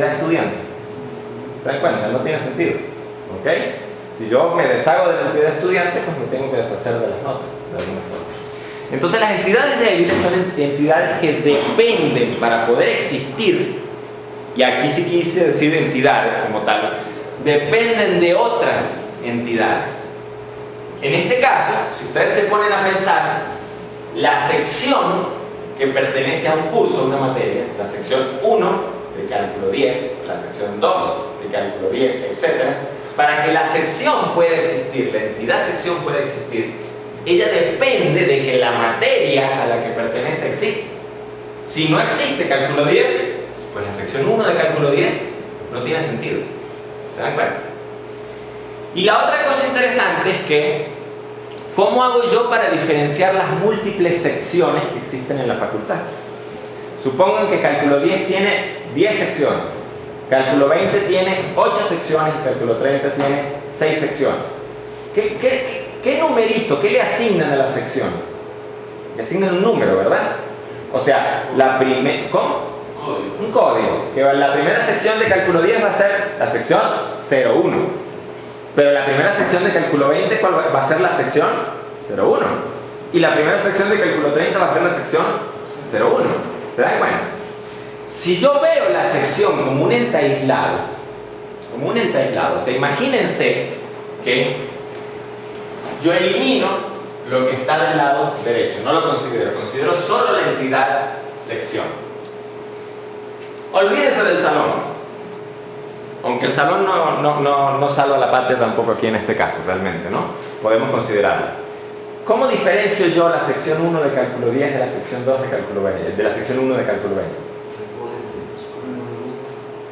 estudiante. ¿Se dan cuenta? No tiene sentido. ¿Ok? Si yo me deshago de la entidad estudiante, pues me tengo que deshacer de las notas, de alguna forma. Entonces las entidades débiles son entidades que dependen para poder existir, y aquí sí quise decir entidades como tal, dependen de otras entidades. En este caso, si ustedes se ponen a pensar, la sección que pertenece a un curso, a una materia, la sección 1 de cálculo 10, la sección 2 de cálculo 10, etc. Para que la sección pueda existir, la entidad sección pueda existir, ella depende de que la materia a la que pertenece exista. Si no existe cálculo 10, pues la sección 1 de cálculo 10 no tiene sentido. ¿Se dan cuenta? Y la otra cosa interesante es que, ¿cómo hago yo para diferenciar las múltiples secciones que existen en la facultad? Supongan que cálculo 10 tiene 10 secciones, cálculo 20 tiene 8 secciones, cálculo 30 tiene 6 secciones. ¿Qué numerito, qué le asignan a la sección? Le asignan un número, ¿verdad? O sea, ¿cómo? Un código. Que la primera sección de cálculo 10 va a ser la sección 01. Pero la primera sección de cálculo 20, ¿cuál va a ser la sección? 01. Y la primera sección de cálculo 30 va a ser la sección 01. ¿Se dan cuenta? Si yo veo la sección como un ente aislado, o sea, imagínense que yo elimino lo que está del lado derecho, no lo considero solo la entidad sección. Olvídense del salón, aunque el salón no salva a la patria tampoco aquí en este caso, realmente, ¿no? Podemos considerarlo. ¿Cómo diferencio yo la sección 1 de cálculo 10 de la sección 2 de cálculo 20, de la sección 1 de cálculo 20?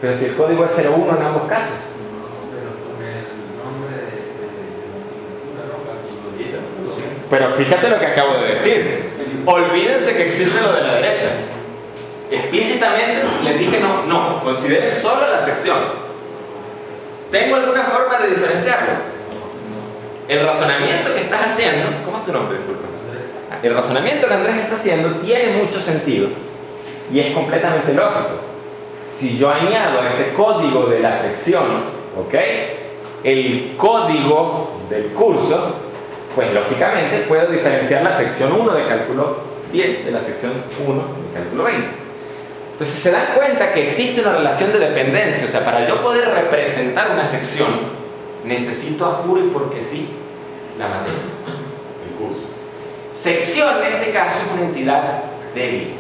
Pero si el código es 01 en ambos casos. No, pero con el nombre de la asignatura, ¿no? Pero fíjate lo que acabo de decir. Olvídense que existe lo de la derecha. Explícitamente les dije no, consideren solo la sección. ¿Tengo alguna forma de diferenciarlo? El razonamiento que estás haciendo, ¿cómo es tu nombre? Disculpa. El razonamiento que Andrés está haciendo tiene mucho sentido y es completamente lógico. Si yo añado a ese código de la sección, ¿ok?, el código del curso, pues lógicamente puedo diferenciar la sección 1 de cálculo 10 de la sección 1 de cálculo 20. Entonces se dan cuenta que existe una relación de dependencia. O sea, para yo poder representar una sección, necesito a juro y porque sí la materia, el curso. Sección en este caso es una entidad débil,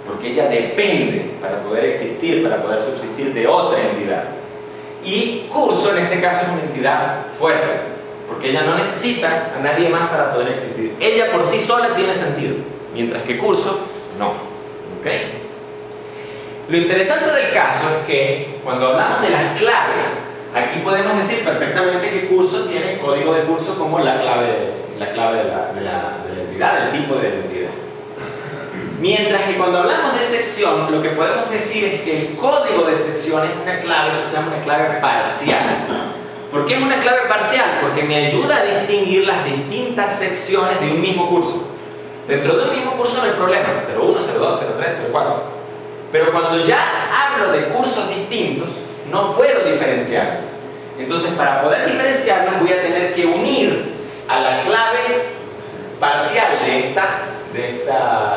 porque ella depende para poder existir, para poder subsistir de otra entidad. Y curso en este caso es una entidad fuerte, porque ella no necesita a nadie más para poder existir. Ella por sí sola tiene sentido, mientras que curso no. ¿Ok? Lo interesante del caso es que cuando hablamos de las claves, aquí podemos decir perfectamente que curso tiene código de curso como la clave de la entidad, el tipo de la entidad. Mientras que cuando hablamos de sección, lo que podemos decir es que el código de sección es una clave, eso se llama una clave parcial. ¿Por qué es una clave parcial? Porque me ayuda a distinguir las distintas secciones de un mismo curso. Dentro de un mismo curso no hay problema, 01, 02, 03, 04. Pero cuando ya hablo de cursos distintos, no puedo diferenciarlas. Entonces, para poder diferenciarlas, voy a tener que unir a la clave parcial de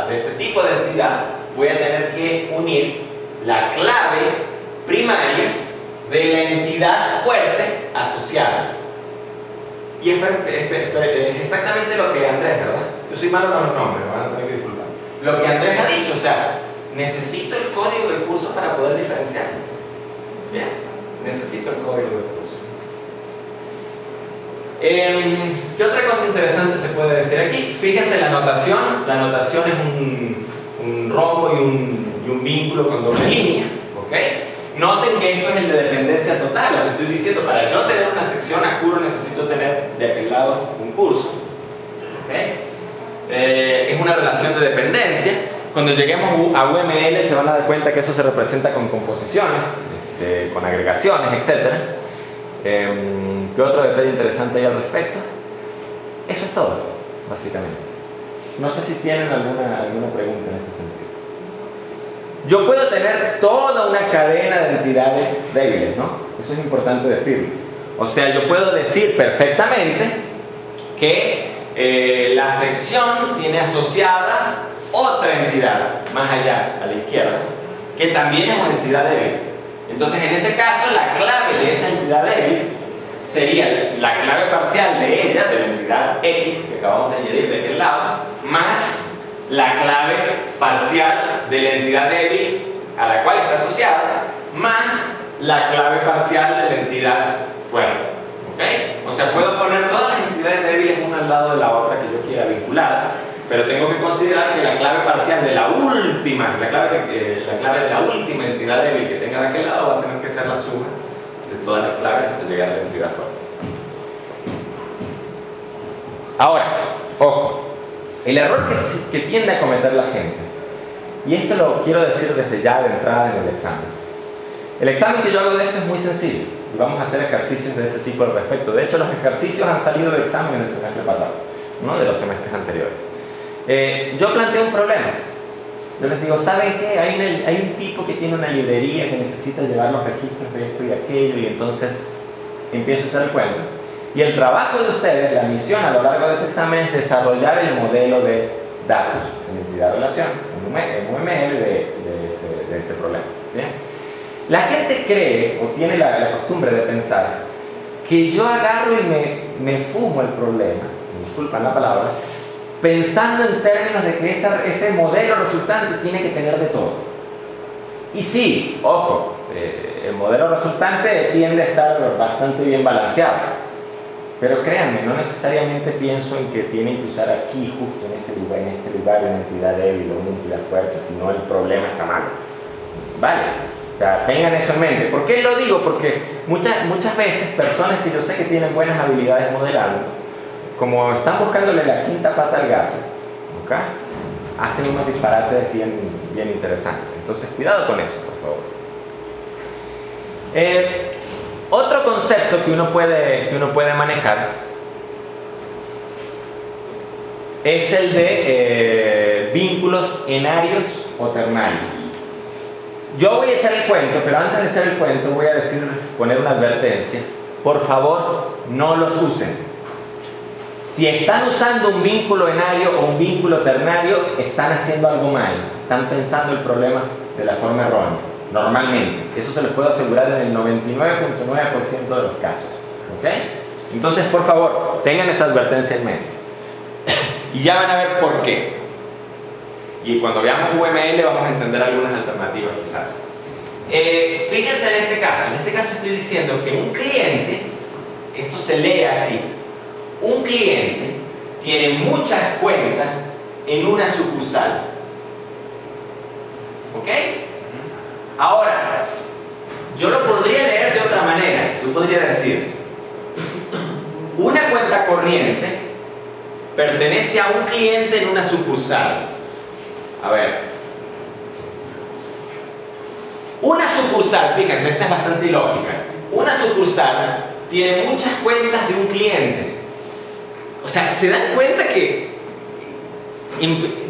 este tipo de entidad, voy a tener que unir la clave primaria de la entidad fuerte asociada. Y es exactamente lo que Andrés, ¿verdad? Yo soy malo con los nombres, me van a tener que disculpar. Lo que Andrés ha dicho, o sea, necesito el código del curso para poder diferenciarlos. Bien, necesito el código del curso. ¿Qué otra cosa interesante se puede decir aquí? Fíjense la notación. La notación es un rombo y un vínculo con doble línea. ¿Ok? Noten que esto es el de dependencia total. Os estoy diciendo, para yo tener una sección, a juro necesito tener de aquel lado un curso. ¿Ok? Es una relación de dependencia. Cuando lleguemos a UML se van a dar cuenta que eso se representa con composiciones, con agregaciones, etc. ¿Qué otro detalle interesante hay al respecto? Eso es todo, básicamente. No sé si tienen alguna pregunta en este sentido. Yo puedo tener toda una cadena de entidades débiles, ¿no? Eso es importante decirlo. O sea, yo puedo decir perfectamente que la sección tiene asociada otra entidad más allá, a la izquierda, que también es una entidad débil. Entonces, en ese caso, la clave de esa entidad débil sería la clave parcial de ella, de la entidad X que acabamos de añadir de aquel lado, más la clave parcial de la entidad débil a la cual está asociada, más la clave parcial de la entidad fuerte. ¿Okay? O sea, puedo poner todas las entidades débiles una al lado de la otra que yo quiera vinculadas, pero tengo que considerar que la clave parcial de la última, la clave de la última entidad débil que tenga de aquel lado va a tener que ser la suma de todas las claves hasta llegar a la entidad fuerte. Ahora, ojo, el error que tiende a cometer la gente, y esto lo quiero decir desde ya de entrada en el examen. El examen que yo hago de esto es muy sencillo y vamos a hacer ejercicios de ese tipo al respecto. De hecho, los ejercicios han salido de examen en el semestre pasado, ¿no? De los semestres anteriores. Yo planteo un problema. Yo les digo, ¿saben qué? Hay un tipo que tiene una librería que necesita llevar los registros de esto y aquello, y entonces empiezo a echar el cuento. Y el trabajo de ustedes, la misión a lo largo de ese examen es desarrollar el modelo de datos en entidad-relación, en UML de ese problema. ¿Bien? La gente cree o tiene la costumbre de pensar que yo agarro y me fumo el problema, disculpan la palabra, pensando en términos de que ese modelo resultante tiene que tener de todo. Y sí, ojo, el modelo resultante tiende a estar bastante bien balanceado. Pero créanme, no necesariamente pienso en que tienen que usar aquí, justo en este lugar, una entidad débil o una entidad fuerte, sino el problema está mal. ¿Vale? O sea, tengan eso en mente. ¿Por qué lo digo? Porque muchas veces personas que yo sé que tienen buenas habilidades modelando, como están buscándole la quinta pata al gato, ¿okay? Hacen unos disparates bien interesantes. Entonces, cuidado con eso, por favor. Otro concepto que uno puede manejar es el de vínculos enarios o ternarios. Yo voy a echar el cuento, pero antes de echar el cuento voy a poner una advertencia. Por favor, no los usen. Si están usando un vínculo enario o un vínculo ternario, están haciendo algo mal. Están pensando el problema de la forma errónea. Normalmente. Eso se les puedo asegurar en el 99.9% de los casos. ¿Ok? Entonces, por favor, tengan esa advertencia en mente. Y ya van a ver por qué. Y cuando veamos UML vamos a entender algunas alternativas quizás. Fíjense en este caso. En este caso estoy diciendo que un cliente, esto se lee así, un cliente tiene muchas cuentas en una sucursal. ¿Ok? Ahora, yo lo podría leer de otra manera. Yo podría decir, una cuenta corriente pertenece a un cliente en una sucursal. A ver, una sucursal, fíjense, esta es bastante ilógica. Una sucursal tiene muchas cuentas de un cliente. O sea, ¿se dan cuenta que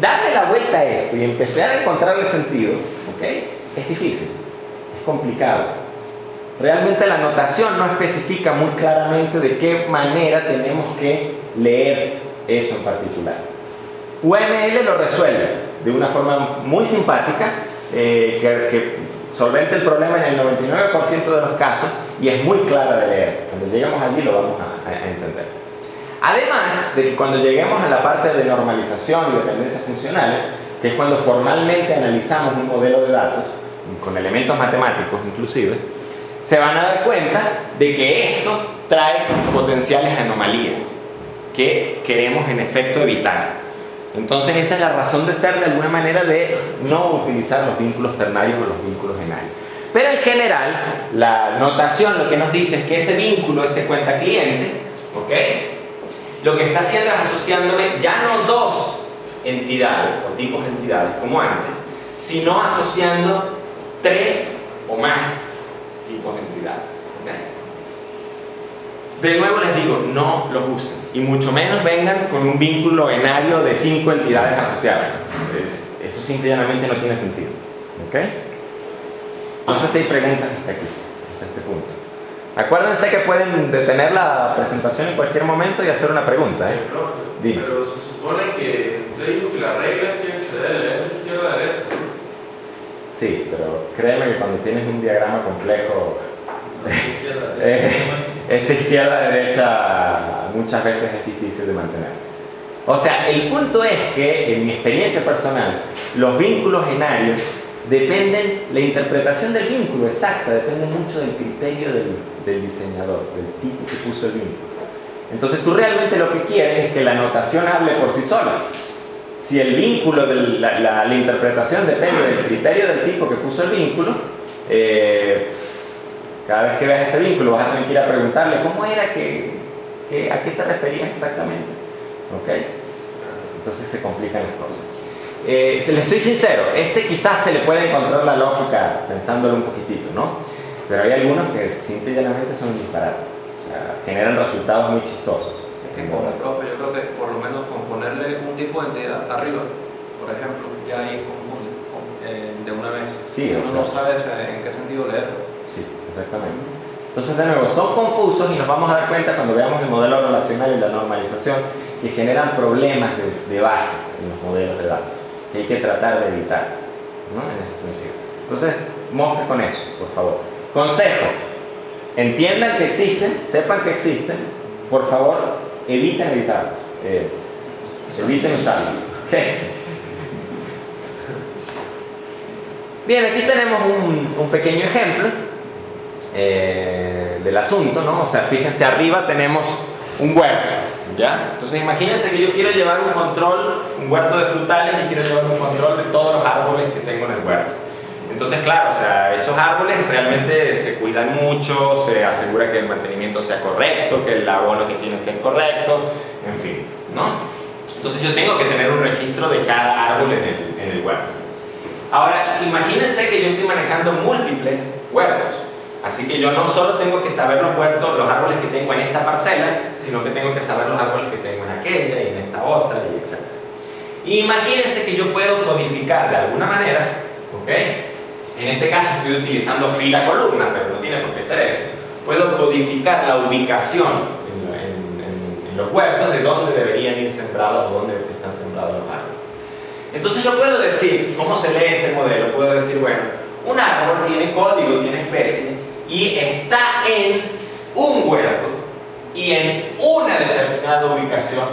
darle la vuelta a esto y empezar a encontrarle sentido, ¿ok? Es difícil, es complicado. Realmente la notación no especifica muy claramente de qué manera tenemos que leer eso en particular. UML lo resuelve de una forma muy simpática, que solventa el problema en el 99% de los casos y es muy clara de leer. Cuando lleguemos allí lo vamos a entender. Además de que cuando lleguemos a la parte de normalización y dependencias funcionales, que es cuando formalmente analizamos un modelo de datos, con elementos matemáticos inclusive, se van a dar cuenta de que esto trae potenciales anomalías que queremos en efecto evitar. Entonces esa es la razón de ser de alguna manera de no utilizar los vínculos ternarios o los vínculos enarios. Pero en general, la notación lo que nos dice es que ese vínculo, ese cuenta cliente, ¿ok? Lo que está haciendo es asociándome ya no dos entidades o tipos de entidades como antes, sino asociando tres o más tipos de entidades. ¿Okay? De nuevo les digo, no los usen y mucho menos vengan con un vínculo enario de 5 entidades asociadas. Eso simple y llanamente no tiene sentido. ¿Ok? No sé si hay preguntas hasta aquí, hasta este punto. Acuérdense que pueden detener la presentación en cualquier momento y hacer una pregunta, ¿eh? Profe, Dime. pero se supone que usted dijo que la regla es que se debe leer de izquierda a derecha, ¿no? Sí, pero créeme que cuando tienes un diagrama complejo, No, izquierda a derecha. esa izquierda-derecha muchas veces es difícil de mantener. O sea, el punto es que, en mi experiencia personal, los vínculos enarios dependen, la interpretación del vínculo exacta depende mucho del criterio del diseñador, del tipo que puso el vínculo. Entonces tú realmente lo que quieres es que la notación hable por sí sola. Si el vínculo, la interpretación depende del criterio del tipo que puso el vínculo, cada vez que veas ese vínculo vas a tener que ir a preguntarle ¿cómo era a qué te referías exactamente? ¿Ok? Entonces se complican las cosas. Les soy sincero, quizás se le puede encontrar la lógica pensándolo un poquitito, ¿no? Pero hay algunos que simple y llanamente son un disparate. O sea, generan resultados muy chistosos. Es que como profe, yo creo que por lo menos con ponerle un tipo de entidad arriba, por ejemplo, ya ahí confunde de una vez. Sí, uno no sabe en qué sentido leerlo. Sí, exactamente. Entonces, de nuevo, son confusos y nos vamos a dar cuenta cuando veamos el modelo relacional y la normalización que generan problemas de base en los modelos de datos que hay que tratar de evitar, ¿no? En ese sentido. Entonces, mosca con eso, por favor. Consejo: entiendan que existen, sepan que existen, por favor, eviten evitarlos, eviten usarlos. ¿Okay? Bien, aquí tenemos un pequeño ejemplo del asunto, ¿no? O sea, fíjense, arriba tenemos un huerto, ¿ya? Entonces imagínense que yo quiero llevar un huerto de frutales y quiero llevar un control de todos los árboles que tengo en el huerto. Entonces, claro, o sea, esos árboles realmente se cuidan mucho, se asegura que el mantenimiento sea correcto, que el abono que tienen sea correcto, en fin, ¿no? Entonces yo tengo que tener un registro de cada árbol en el huerto. Ahora, imagínense que yo estoy manejando múltiples huertos. Así que yo no solo tengo que saber los árboles que tengo en esta parcela, sino que tengo que saber los árboles que tengo en aquella y en esta otra, y etc. Y imagínense que yo puedo codificar de alguna manera, ¿ok? En este caso estoy utilizando fila-columna, pero no tiene por qué ser eso. Puedo codificar la ubicación en los huertos de dónde deberían ir sembrados o dónde están sembrados los árboles. Entonces yo puedo decir, ¿cómo se lee este modelo? Puedo decir, bueno, un árbol tiene código, tiene especie, y está en un huerto y en una determinada ubicación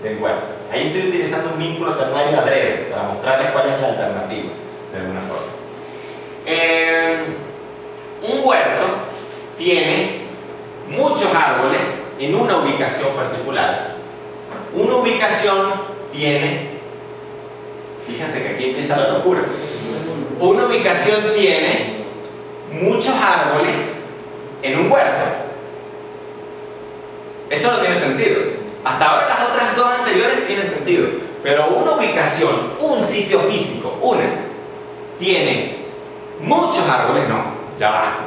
del huerto. Ahí estoy utilizando un vínculo ternario adrede para mostrarles cuál es la alternativa, de alguna forma. Un huerto tiene muchos árboles en una ubicación particular. Una ubicación tiene, fíjense que aquí empieza la locura, una ubicación tiene muchos árboles en un huerto. Eso no tiene sentido. Hasta ahora las otras dos anteriores tienen sentido, pero una ubicación, un sitio físico, tiene muchos árboles, no, ya va.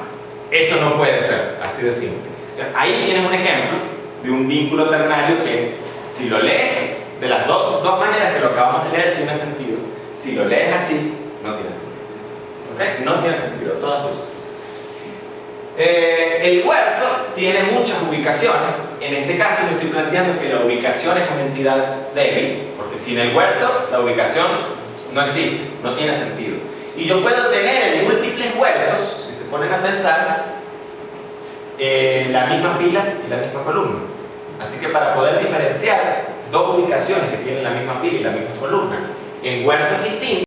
Eso no puede ser, así de simple. Entonces, ahí tienes un ejemplo de un vínculo ternario que, si lo lees de las dos maneras que lo acabamos de leer, tiene sentido. Si lo lees así, no tiene sentido. ¿Okay? No tiene sentido, todas dos. El huerto tiene muchas ubicaciones. En este caso yo estoy planteando que la ubicación es una entidad débil, porque sin el huerto la ubicación no existe, no tiene sentido. Y yo puedo tener en múltiples huertos, si se ponen a pensar, la misma fila y la misma columna. Así que para poder diferenciar dos ubicaciones que tienen la misma fila y la misma columna en huertos distintos,